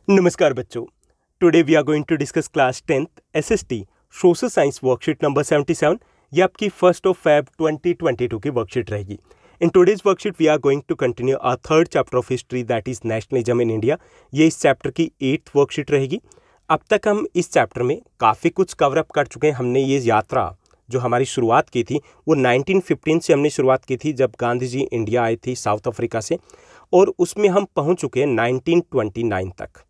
नमस्कार बच्चों। Today we are going to discuss class 10th SST social science worksheet number 77। ये आपकी 1 Feb 2022 की वर्कशीट रहेगी। In today's worksheet we are going to continue our third chapter of history, that is nationalism in India. ये इस chapter की 8th worksheet रहेगी। अब तक हम इस चैप्टर में काफ़ी कुछ कवर अप कर चुके हैं। हमने ये यात्रा जो हमारी शुरुआत की थी वो 1915 से हमने शुरुआत की थी, जब गांधी जी इंडिया आए थे साउथ अफ्रीका से, और उसमें हम पहुंच चुके हैं 1929 तक,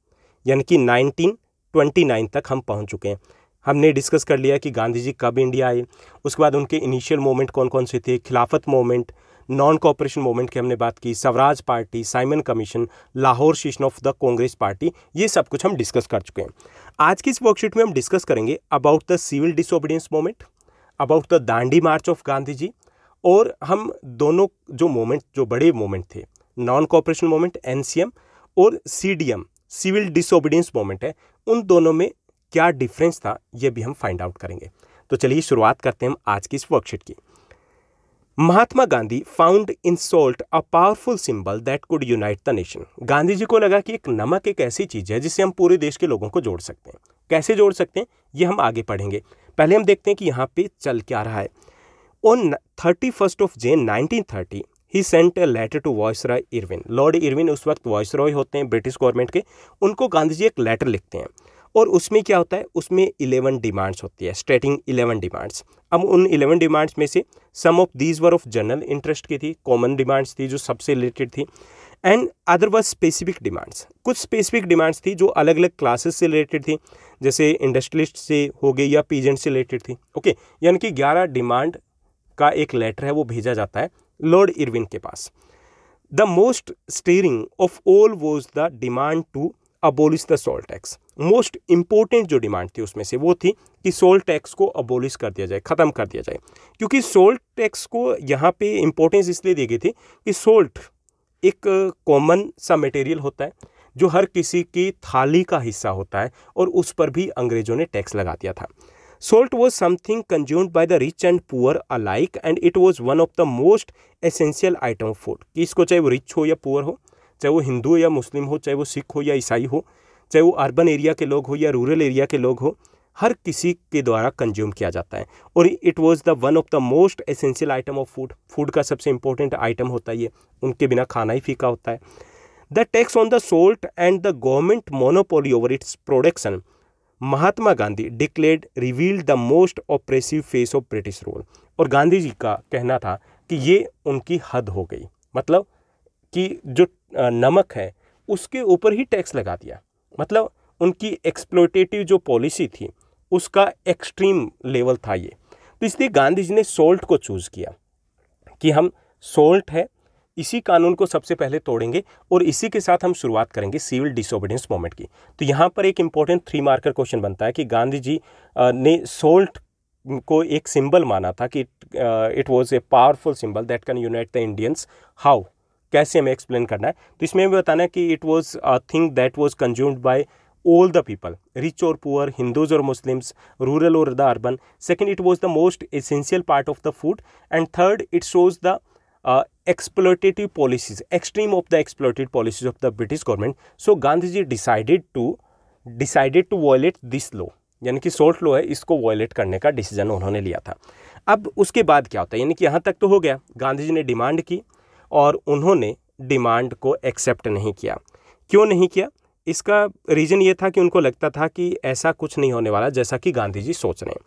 यानी कि 1929 तक हम पहुंच चुके हैं। हमने डिस्कस कर लिया कि गांधी जी कब इंडिया आए, उसके बाद उनके इनिशियल मूवमेंट कौन कौन से थे, खिलाफत मूवमेंट, नॉन कोऑपरेशन मूवमेंट की हमने बात की, Swaraj party, Simon commission, Lahore session of the Congress party, ये सब कुछ हम डिस्कस कर चुके हैं। आज की इस वर्कशीट में हम डिस्कस करेंगे about the civil disobedience movement, about the Dandi march of Gandhi ji, और हम दोनों जो मूवमेंट, जो बड़े मूवमेंट थे, नॉन कोऑपरेशन मूवमेंट एनसीएम और सीडीएम सिविल डिसोबीडियंस मूवमेंट है, उन दोनों में क्या डिफरेंस था ये भी हम फाइंड आउट करेंगे। तो चलिए शुरुआत करते हैं हम आज की इस वर्कशीट की। Mahatma Gandhi found in salt a powerful symbol that could unite the nation. Gandhi ji को लगा कि एक नमक एक ऐसी चीज है जिससे हम पूरे देश के लोगों को जोड़ सकते हैं। कैसे जोड़ सकते हैं ये हम आगे पढ़ेंगे। पहले हम देखते हैं कि यहाँ पे चल क्या रहा है। On 31 June 1930 he sent a letter to viceroy Irwin. Lord Irwin उस वक्त वायसरॉय होते हैं ब्रिटिश गवर्नमेंट के। उनको गांधी जी एक लेटर लिखते हैं और उसमें क्या होता है, उसमें 11 डिमांड्स होती है, स्टेटिंग 11 डिमांड्स। अब उन 11 डिमांड्स में से some of these were of general interest की थी, कॉमन डिमांड्स थी जो सबसे रिलेटेड थी, and other was specific demands. कुछ स्पेसिफिक डिमांड्स थी जो अलग अलग क्लासेस से रिलेटेड थी, जैसे इंडस्ट्रियलिस्ट से हो गई या पीजेंट से रिलेटेड थी। ओके, यानी कि 11 डिमांड का एक लेटर है वो भेजा जाता है लॉर्ड इरविन के पास। The most stirring of all was the demand to abolish the salt tax. Most important जो डिमांड थी उसमें से वो थी कि सोल्ट टैक्स को अबोलिश कर दिया जाए, ख़त्म कर दिया जाए। क्योंकि सोल्ट टैक्स को यहाँ पे इंपॉर्टेंस इसलिए दी गई थी कि सोल्ट एक कॉमन सा मटेरियल होता है जो हर किसी की थाली का हिस्सा होता है, और उस पर भी अंग्रेजों ने टैक्स लगा दिया था। Salt was something consumed by the rich and poor alike, and it was one of the most essential item of food. कि इसको चाहे वो रिच हो या पुअर हो, चाहे वो हिंदू हो या मुस्लिम हो, चाहे वो सिख हो या ईसाई हो, चाहे वो अर्बन एरिया के लोग हो या रूरल एरिया के लोग हो, हर किसी के द्वारा कंज्यूम किया जाता है। और it was the one of the most essential item of food. Food का सबसे इंपॉर्टेंट आइटम होता है ये, उनके बिना खाना ही फीका होता है। The tax on the salt and the government monopoly over its production, Mahatma Gandhi declared revealed the most oppressive face of British rule. और गांधी जी का कहना था कि ये उनकी हद हो गई, मतलब कि जो नमक है उसके ऊपर ही टैक्स लगा दिया, मतलब उनकी एक्सप्लॉयटेटिव जो पॉलिसी थी उसका एक्सट्रीम लेवल था ये। तो इसलिए गांधी जी ने सोल्ट को चूज़ किया कि हम सोल्ट है, इसी कानून को सबसे पहले तोड़ेंगे, और इसी के साथ हम शुरुआत करेंगे सिविल डिसोबीडियंस मूवमेंट की। तो यहाँ पर एक इंपॉर्टेंट 3 मार्कर क्वेश्चन बनता है कि गांधी जी ने सोल्ट को एक सिंबल माना था कि it was a powerful symbol that can unite the Indians. How, कैसे हमें एक्सप्लेन करना है, तो इसमें भी बताना है कि it was a thing that was consumed by all the people, rich और पुअर, हिंदूज और मुस्लिम्स, रूरल और the urban. Second, it was the most essential part of the food, and third, it shows the exploitative policies, extreme of the exploitative policies of the British government. So Gandhi ji decided to violate this law, यानी कि salt law है, इसको violet करने का decision उन्होंने लिया था। अब उसके बाद क्या होता है, यानी कि यहाँ तक तो हो गया, गांधी जी ने डिमांड की और उन्होंने डिमांड को एक्सेप्ट नहीं किया। क्यों नहीं किया? इसका रीज़न ये था कि उनको लगता था कि ऐसा कुछ नहीं होने वाला जैसा कि गांधी जी सोच रहे हैं।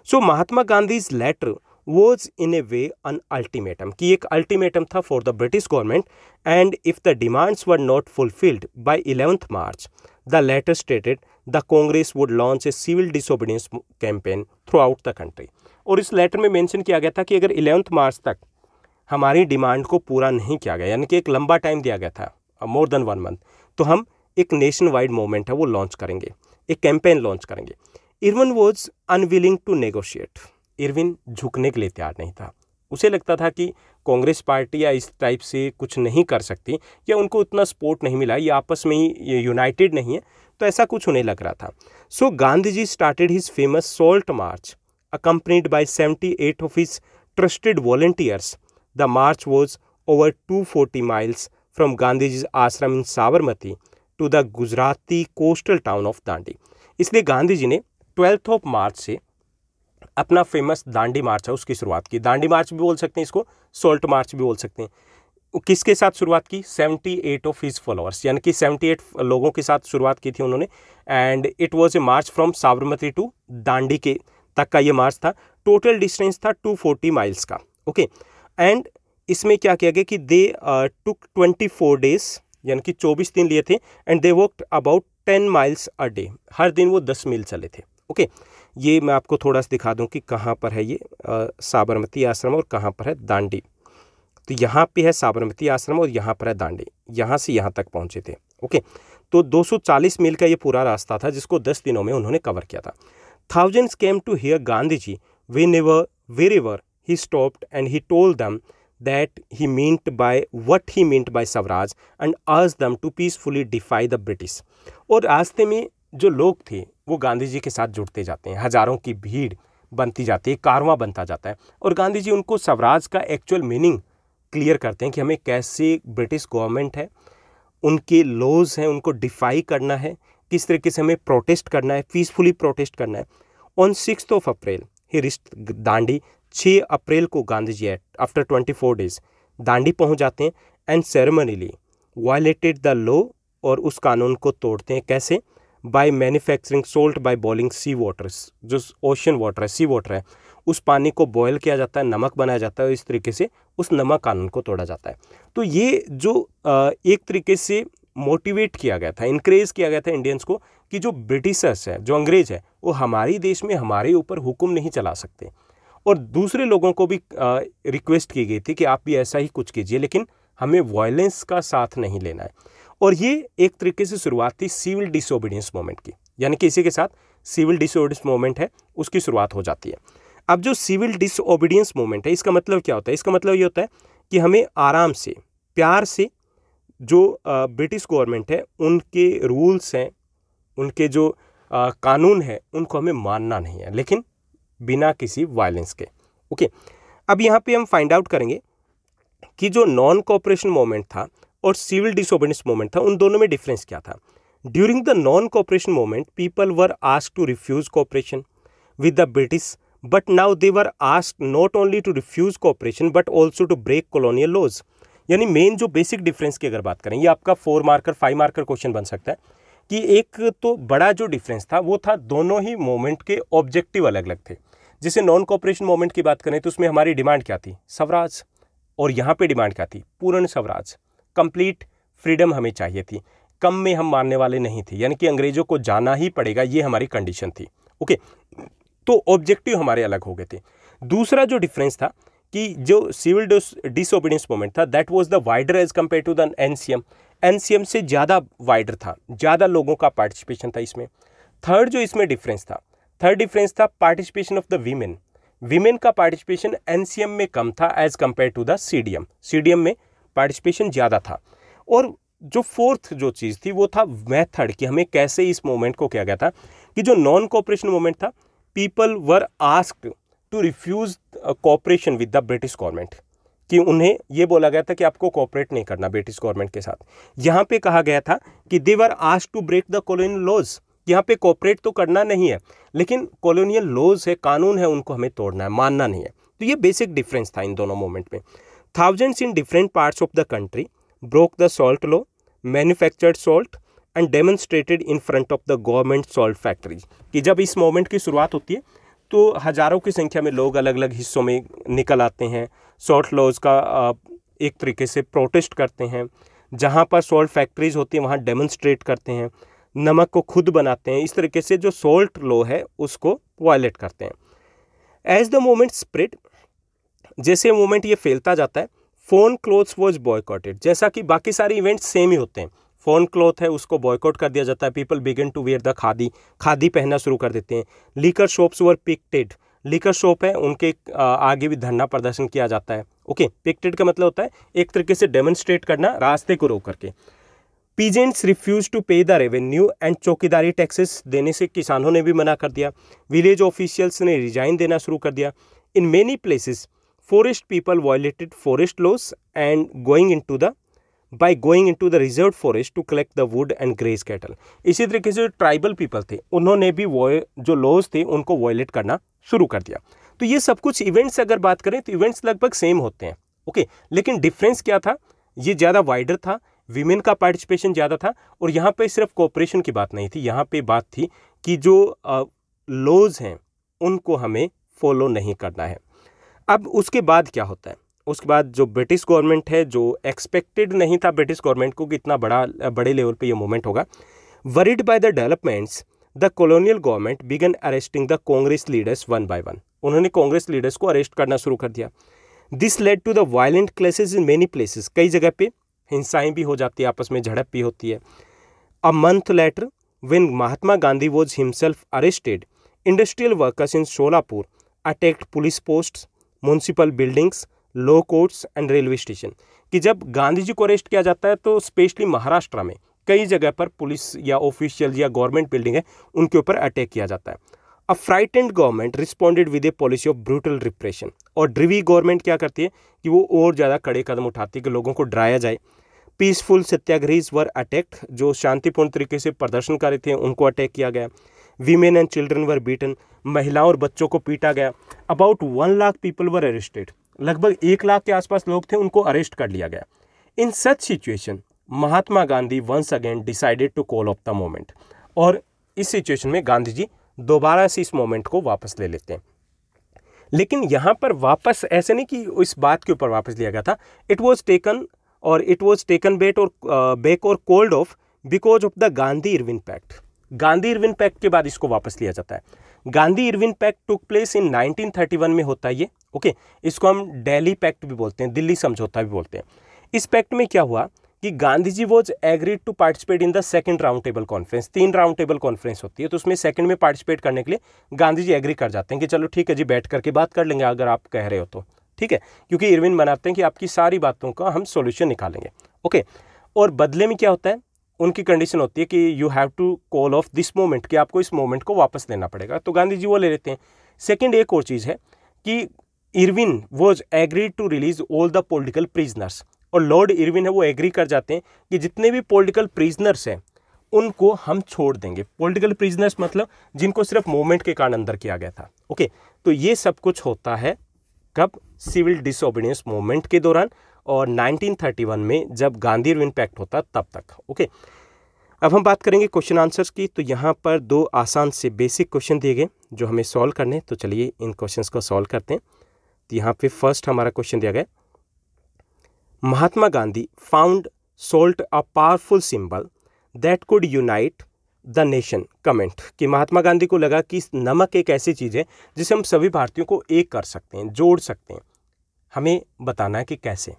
So Mahatma Gandhi's letter was in a way an ultimatum, कि एक अल्टीमेटम था for the British government, and if the demands were not fulfilled by 11th March, the letter stated the Congress would launch a civil disobedience campaign throughout the country. और इस letter में mention किया गया था कि अगर 11th मार्च तक हमारी डिमांड को पूरा नहीं किया गया, यानी कि एक लंबा टाइम दिया गया था, मोर देन 1 month, तो हम एक नेशन वाइड मूवमेंट है वो लॉन्च करेंगे, एक कैंपेन लॉन्च करेंगे। Irwin was unwilling to negotiate. Irwin झुकने के लिए तैयार नहीं था। उसे लगता था कि कांग्रेस पार्टी या इस टाइप से कुछ नहीं कर सकती, या उनको उतना सपोर्ट नहीं मिला, या आपस में ही यूनाइटेड नहीं है, तो ऐसा कुछ उन्हें लग रहा था। So Gandhi ji started his famous salt march accompanied by 78 of his trusted volunteers. The march was over 240 miles from Gandhi's ashram in Sabarmati to the Gujarati coastal town of Dandi. इसलिए गांधी जी ने 12 मार्च से अपना फेमस दांडी मार्च है उसकी शुरुआत की। दांडी मार्च भी बोल सकते हैं इसको, सॉल्ट मार्च भी बोल सकते हैं। किसके साथ शुरुआत की? 78 ऑफ हिज फॉलोअर्स, यानी कि 78 लोगों के साथ शुरुआत की थी उन्होंने। And it was a march from Sabarmati to Dandi के तक का ये मार्च था। टोटल डिस्टेंस था 240 माइल्स का। ओके, एंड इसमें क्या किया गया कि दे टुक 24 डेज, यानी कि 24 दिन लिए थे। And they walked about 10 miles a day, हर दिन वो 10 मील चले थे। ओके, ये मैं आपको थोड़ा सा दिखा दूं कि कहाँ पर है ये साबरमती आश्रम और कहाँ पर है दांडी। तो यहाँ पे है साबरमती आश्रम और यहाँ पर है दांडी, यहाँ से यहाँ तक पहुँचे थे। ओके, तो 240 मील का ये पूरा रास्ता था जिसको 10 दिनों में उन्होंने कवर किया था। Thousands came to hear Gandhi ji wherever he stopped, and he told them that what he meant by Swaraj and asked them to peacefully defy the British। और रास्ते में जो लोग थे वो गांधी जी के साथ जुड़ते जाते हैं, हजारों की भीड़ बनती जाती है, कारवां बनता जाता है, और गांधी जी उनको स्वराज का एक्चुअल मीनिंग क्लियर करते हैं कि हमें कैसे ब्रिटिश गवर्नमेंट है, उनके लॉज हैं, उनको डिफाई करना है, किस तरीके से हमें प्रोटेस्ट करना है, पीसफुली प्रोटेस्ट करना है। On 6 April he reached Dandi. 6 अप्रैल को गांधी जी आफ्टर 24 डेज दांडी पहुंच जाते हैं and ceremonially violated the law, और उस कानून को तोड़ते हैं। कैसे? By manufacturing salt by boiling sea waters, जो ओशन वाटर है, सी वाटर है, उस पानी को बॉयल किया जाता है, नमक बनाया जाता है, और इस तरीके से उस नमक कानून को तोड़ा जाता है। तो ये जो एक तरीके से मोटिवेट किया गया था, इनक्रेज किया गया था इंडियंस को कि जो ब्रिटिशर्स है, जो अंग्रेज है, वो हमारे देश में हमारे ऊपर हुक्म नहीं चला सकते। और दूसरे लोगों को भी रिक्वेस्ट की गई थी कि आप भी ऐसा ही कुछ कीजिए, लेकिन हमें वायलेंस का साथ नहीं लेना है। और ये एक तरीके से शुरुआत थी सिविल डिसोबीडियंस मूवमेंट की, यानी कि इसी के साथ सिविल डिसोबीडियंस मूवमेंट है उसकी शुरुआत हो जाती है। अब जो सिविल डिसोबीडियंस मूवमेंट है, इसका मतलब क्या होता है? इसका मतलब ये होता है कि हमें आराम से, प्यार से, जो ब्रिटिश गवर्नमेंट है उनके रूल्स हैं, उनके जो कानून है, उनको हमें मानना नहीं है, लेकिन बिना किसी वायलेंस के। ओके, अब यहाँ पे हम फाइंड आउट करेंगे कि जो नॉन कोऑपरेशन मूवमेंट था और सिविल डिसोबीडियंस मूवमेंट था, उन दोनों में डिफरेंस क्या था। During the non cooperation movement people were asked to refuse cooperation with the British, but now they were asked not only to refuse cooperation but also to break colonial laws. यानी main जो basic difference की अगर बात करें, ये आपका 4 marker 5 marker question बन सकता है कि एक तो बड़ा जो डिफरेंस था वो था दोनों ही मूवमेंट के ऑब्जेक्टिव अलग अलग थे। जैसे नॉन कोऑपरेशन मूवमेंट की बात करें तो उसमें हमारी डिमांड क्या थी? स्वराज। और यहाँ पे डिमांड क्या थी? पूर्ण स्वराज, कंप्लीट फ्रीडम हमें चाहिए थी, कम में हम मानने वाले नहीं थे, यानी कि अंग्रेजों को जाना ही पड़ेगा, ये हमारी कंडीशन थी। ओके, तो ऑब्जेक्टिव हमारे अलग हो गए थे। दूसरा जो डिफरेंस था कि जो सिविल डिसोबीडियंस मूवमेंट था that was the wider as compare to the NCM. NCM से ज़्यादा वाइडर था, ज़्यादा लोगों का पार्टिसिपेशन था इसमें। थर्ड जो इसमें डिफरेंस था, participation of the women. Women का पार्टिसिपेशन एनसीएम में कम था as compare to the CDM. CDM में पार्टिसिपेशन ज़्यादा था। और जो फोर्थ जो चीज़ थी वो था मेथड, कि हमें कैसे इस मूवमेंट को किया गया था कि जो नॉन कोऑपरेशन मूवमेंट था, people were asked to refuse cooperation with the British government, कि उन्हें ये बोला गया था कि आपको कोऑपरेट नहीं करना ब्रिटिश गवर्नमेंट के साथ। यहाँ पे कहा गया था कि they were asked to break the colonial laws, यहाँ पे कोऑपरेट तो करना नहीं है, लेकिन कॉलोनियल लॉज है, कानून है, उनको हमें तोड़ना है, मानना नहीं है। तो ये बेसिक डिफरेंस था इन दोनों मूवमेंट में। Thousands in different parts of the country broke the salt law, manufactured salt and demonstrated in front of the government salt factories. कि जब इस मूवमेंट की शुरुआत होती है तो हज़ारों की संख्या में लोग अलग अलग हिस्सों में निकल आते हैं, सॉल्ट लॉज का एक तरीके से प्रोटेस्ट करते हैं। जहाँ पर सॉल्ट फैक्ट्रीज होती हैं वहाँ डेमोन्स्ट्रेट करते हैं, नमक को खुद बनाते हैं, इस तरीके से जो सॉल्ट लॉ है उसको वायलेट करते हैं। एज द मूवमेंट स्प्रेड, जैसे मूवमेंट ये फैलता जाता है, फोन क्लोथ्स वॉज बॉयकॉटेड। जैसा कि बाकी सारे इवेंट्स सेम ही होते हैं, फोन क्लॉथ है उसको बॉयकॉट कर दिया जाता है। People begin to wear the khadi, khadi पहनना शुरू कर देते हैं। Liquor shops were picketed, liquor shop है उनके आगे भी धरना प्रदर्शन किया जाता है। ओके, पिकेटेड का मतलब होता है एक तरीके से डेमोन्स्ट्रेट करना, रास्ते को रोक करके। पीजेंट्स रिफ्यूज टू पे द रेवेन्यू एंड चौकीदारी टैक्सेस देने से किसानों ने भी मना कर दिया। विलेज ऑफिशियल्स ने रिजाइन देना शुरू कर दिया। In many places forest people violated forest laws and going into the by going into the reserve forest to collect the wood and graze cattle. इसी तरीके से जो ट्राइबल पीपल थे उन्होंने भी वो जो लॉज थे उनको वायलेट करना शुरू कर दिया। तो ये सब कुछ इवेंट्स अगर बात करें तो इवेंट्स लगभग सेम होते हैं, ओके, लेकिन डिफरेंस क्या था, ये ज़्यादा वाइडर था, विमेन का पार्टिसिपेशन ज़्यादा था, और यहाँ पे सिर्फ कोऑपरेशन की बात नहीं थी, यहाँ पे बात थी कि जो लॉज हैं उनको हमें फॉलो नहीं करना है। अब उसके बाद क्या होता है, उसके बाद जो ब्रिटिश गवर्नमेंट है, जो एक्सपेक्टेड नहीं था ब्रिटिश गवर्नमेंट को कि इतना बड़े लेवल पे ये मूवमेंट होगा, worried by the developments the colonial government began arresting the Congress leaders one by one. उन्होंने कांग्रेस लीडर्स को अरेस्ट करना शुरू कर दिया। This led to the violent clashes in many places, कई जगह पे हिंसाएं भी हो जाती है, आपस में झड़प भी होती है। A month later when Mahatma Gandhi was himself arrested, industrial workers in Solapur attacked police posts, municipal buildings, law courts and railway station. कि जब गांधी जी को अरेस्ट किया जाता है तो स्पेशली महाराष्ट्र में कई जगह पर पुलिस या ऑफिशियल या गवर्नमेंट बिल्डिंग है उनके ऊपर अटैक किया जाता है। अ frightened government responded with A policy of brutal repression. और ड्रीवी गवर्नमेंट क्या करती है कि वो और ज़्यादा कड़े कदम उठाती है कि लोगों को डराया जाए। पीसफुल सत्याग्रहीज वर अटैक्ड, जो शांतिपूर्ण तरीके से प्रदर्शनकारी थे उनको अटैक किया गया। Women and children were beaten, महिलाओं और बच्चों को पीटा गया। About 1 lakh people were arrested, लगभग 1 लाख के आसपास लोग थे उनको अरेस्ट कर लिया गया। In such situation Mahatma Gandhi once again decided to call off the movement. और इस सिचुएशन में गांधी जी दोबारा से इस मोमेंट को वापस ले लेते हैं। लेकिन यहाँ पर वापस ऐसे नहीं कि इस बात के ऊपर वापस लिया गया था, इट वॉज टेकन बैक और called off because of the Gandhi Irwin pact. Gandhi Irwin pact के बाद इसको वापस लिया जाता है। Gandhi Irwin pact took place in 1931 में होता है ये, ओके। इसको हम दिल्ली पैक्ट भी बोलते हैं, दिल्ली समझौता भी बोलते हैं। इस पैक्ट में क्या हुआ कि Gandhi ji was agreed to participate in the second round table conference. 3 round table conference होती है, तो उसमें सेकंड में पार्टिसिपेट करने के लिए गांधी जी एग्री कर जाते हैं कि चलो ठीक है जी, बैठ करके बात कर लेंगे अगर आप कह रहे हो तो, ठीक है, क्योंकि इरविन बनाते हैं कि आपकी सारी बातों का हम सॉल्यूशन निकालेंगे, ओके। और बदले में क्या होता है, उनकी कंडीशन होती है कि you have to call off this moment, कि आपको इस मोमेंट को वापस लेना पड़ेगा, तो गांधी जी वो ले लेते हैं। सेकेंड एक और चीज़ है कि Irwin was agreed to release all the political prisoners, और लॉर्ड इरविन है वो एग्री कर जाते हैं कि जितने भी पॉलिटिकल प्रिजनर्स हैं उनको हम छोड़ देंगे। पॉलिटिकल प्रिजनर्स मतलब जिनको सिर्फ मूवमेंट के कारण अंदर किया गया था, ओके। तो ये सब कुछ होता है कब, सिविल डिसोबीडियंस मूवमेंट के दौरान, और 1931 में जब गांधी इरविन पैक्ट होता तब तक, ओके। अब हम बात करेंगे क्वेश्चन आंसर्स की। तो यहाँ पर 2 आसान से बेसिक क्वेश्चन दिए गए जो हमें सॉल्व करने, तो चलिए इन क्वेश्चंस को सॉल्व करते हैं। तो यहाँ पे फर्स्ट हमारा क्वेश्चन दिया गया, Mahatma Gandhi found salt a powerful symbol that could unite the nation. Comment, कि महात्मा गांधी को लगा कि नमक एक ऐसी चीज़ है जिसे हम सभी भारतीयों को एक कर सकते हैं, जोड़ सकते हैं। हमें बताना है कि कैसे।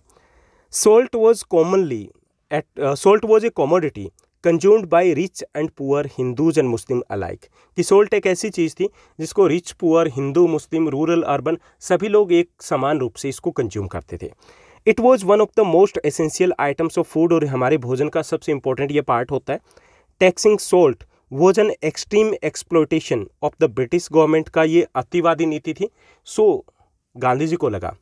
Salt was a commodity consumed by rich and poor Hindus and Muslim alike। कि salt एक ऐसी चीज़ थी जिसको रिच पुअर, हिंदू, मुस्लिम, रूरल, अर्बन सभी लोग एक समान रूप से इसको कंज्यूम करते थे। It was one of the most essential items of food, और हमारे भोजन का सबसे इंपॉर्टेंट ये पार्ट होता है। Taxing salt was an extreme exploitation of the British government, का ये अतिवादी नीति थी। सो गांधी जी को लगा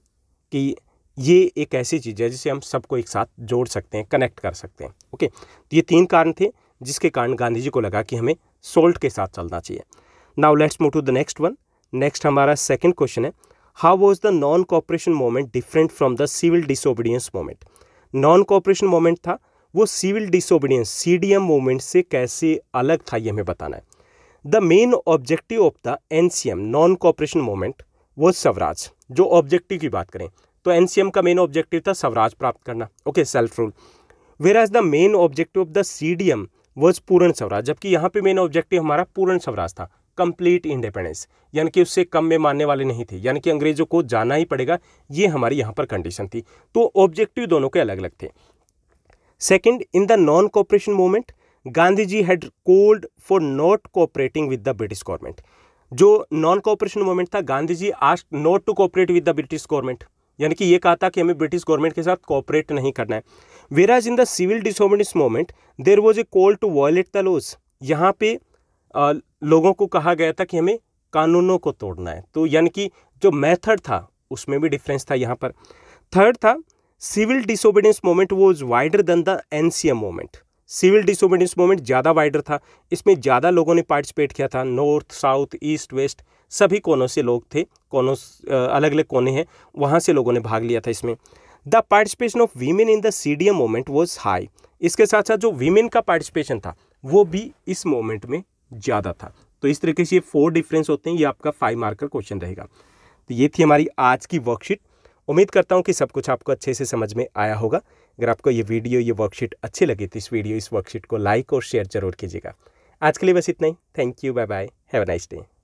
कि ये एक ऐसी चीज़ है जिसे हम सबको एक साथ जोड़ सकते हैं, कनेक्ट कर सकते हैं, ओके। तो ये 3 कारण थे जिसके कारण गांधी जी को लगा कि हमें सॉल्ट के साथ चलना चाहिए। Now let's move to the next one. Next हमारा सेकंड क्वेश्चन है, how was the non cooperation movement different from the civil disobedience movement. Non cooperation movement था वो सिविल डिसोबीडियंस CDM मूवमेंट से कैसे अलग था, ये हमें बताना है। The main objective of the NCM non cooperation movement वो स्वराज। जो ऑब्जेक्टिव की बात करें तो NCM का मेन ऑब्जेक्टिव था स्वराज प्राप्त करना, okay, self rule. Whereas the main objective of the CDM was Purna Swaraj, जबकि यहाँ पे मेन ऑब्जेक्टिव हमारा पूर्ण स्वराज था, कंप्लीट इंडिपेंडेंस, यानी कि उससे कम में मानने वाले नहीं थे, यानी कि अंग्रेजों को जाना ही पड़ेगा, ये हमारी यहाँ पर कंडीशन थी। तो ऑब्जेक्टिव दोनों के अलग अलग थे। Second, in the non cooperation movement Gandhi ji had called for not cooperating with the British government. जो नॉन कोऑपरेशन मूवमेंट था, Gandhi ji asked not to cooperate with the British government, यानी कि ये कहा था कि हमें ब्रिटिश गवर्नमेंट के साथ कोऑपरेट नहीं करना है। Whereas in the civil disobedience movement there was a call to violate the laws. यहाँ पे लोगों को कहा गया था कि हमें कानूनों को तोड़ना है, तो यानी कि जो मेथड था उसमें भी डिफरेंस था यहाँ पर। थर्ड था civil disobedience movement was wider than the NCM movement. Civil disobedience movement ज़्यादा वाइडर था, इसमें ज़्यादा लोगों ने पार्टिसिपेट किया था। नॉर्थ, साउथ, ईस्ट, वेस्ट सभी कोनों से लोग थे, कोनों अलग अलग कोने हैं, वहाँ से लोगों ने भाग लिया था इसमें। The participation of women in the CDM movement was high. इसके साथ साथ जो वीमेन का पार्टिसिपेशन था वो भी इस मूवमेंट में ज़्यादा था। तो इस तरीके से ये 4 डिफरेंस होते हैं, ये आपका 5 मार्क का क्वेश्चन रहेगा। तो ये थी हमारी आज की वर्कशीट। उम्मीद करता हूँ कि सब कुछ आपको अच्छे से समझ में आया होगा। अगर आपको ये वीडियो, ये वर्कशीट अच्छी लगी तो इस वर्कशीट को लाइक और शेयर जरूर कीजिएगा। आज के लिए बस इतना ही। Thank you, bye bye, have a nice day.